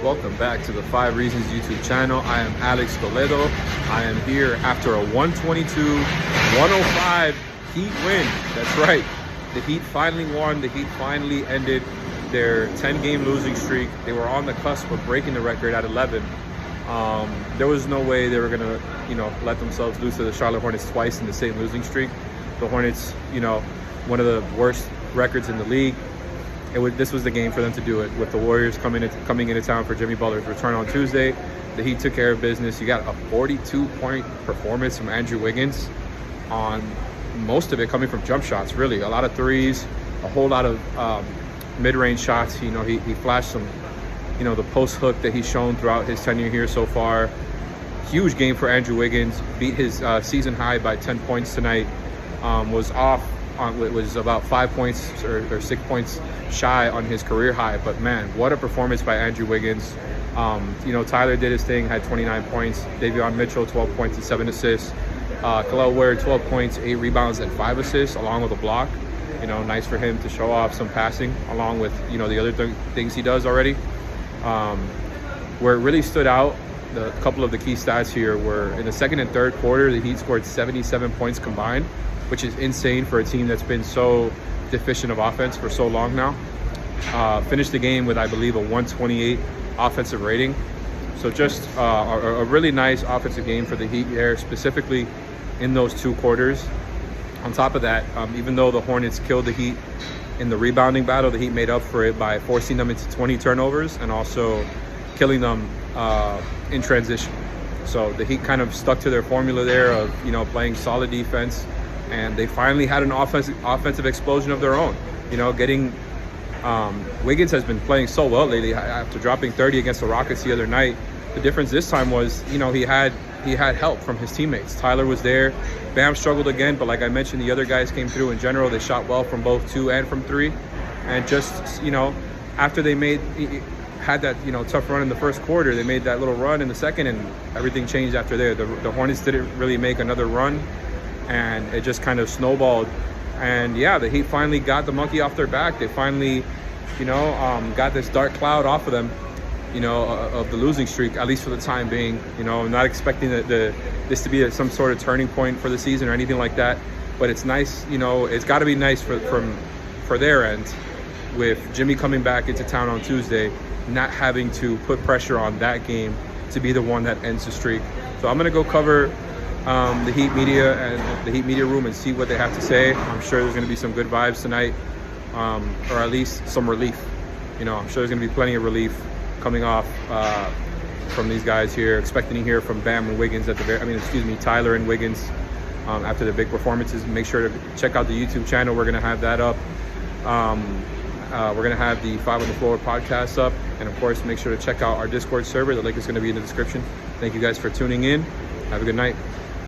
Welcome back to the 5 Reasons YouTube channel. I am Alex Toledo. I am here after a 122-105 Heat win. That's right. The Heat finally won. The Heat finally ended their 10-game losing streak. They were on the cusp of breaking the record at 11. There was no way they were going to, let themselves lose to the Charlotte Hornets twice in the same losing streak. The Hornets, one of the worst records in the league. This was the game for them to do it, with the Warriors coming into town for Jimmy Butler's return on Tuesday. The Heat took care of business. You got a 42-point performance from Andrew Wiggins, on most of it coming from jump shots, really. A lot of threes, a whole lot of mid-range shots. He flashed some, the post hook that he's shown throughout his tenure here so far. Huge game for Andrew Wiggins. Beat his season high by 10 points tonight. Was about 5 points or 6 points shy on his career high. But man, what a performance by Andrew Wiggins. Tyler did his thing, had 29 points. Davion Mitchell, 12 points and 7 assists. Khalil Ware, 12 points, 8 rebounds and 5 assists, along with a block. Nice for him to show off some passing, along with the other things he does already. Where it really stood out, a couple of the key stats here were in the second and third quarter, the Heat scored 77 points combined, which is insane for a team that's been so deficient of offense for so long now. Finished the game with, I believe, a 128 offensive rating. So just a really nice offensive game for the Heat there, specifically in those 2 quarters. On top of that, even though the Hornets killed the Heat in the rebounding battle, the Heat made up for it by forcing them into 20 turnovers and also killing them in transition. So the Heat kind of stuck to their formula there of playing solid defense, and they finally had an offensive explosion of their own. Getting Wiggins has been playing so well lately after dropping 30 against the Rockets the other night. The difference this time was he had help from his teammates. Tyler was there. Bam struggled again, but like I mentioned, the other guys came through in general. They shot well from both 2 and from 3, and just after they had that tough run in the first quarter, they made that little run in the second, and everything changed after there. The Hornets didn't really make another run, and it just kind of snowballed. And yeah, the Heat finally got the monkey off their back. They finally got this dark cloud off of them, of the losing streak, at least for the time being. I'm not expecting this to be some sort of turning point for the season or anything like that, but it's nice. It's got to be nice for their end, with Jimmy coming back into town on Tuesday, not having to put pressure on that game to be the one that ends the streak. So I'm gonna go cover the Heat media and the Heat media room and see what they have to say. I'm sure there's gonna be some good vibes tonight, or at least some relief. I'm sure there's gonna be plenty of relief coming off from these guys here. Expecting to hear from Bam and Wiggins Tyler and Wiggins after their big performances. Make sure to check out the YouTube channel. We're gonna have that up. We're gonna have the 5 on the Floor podcast up, and of course, make sure to check out our Discord server. The link is gonna be in the description. Thank you guys for tuning in. Have a good night.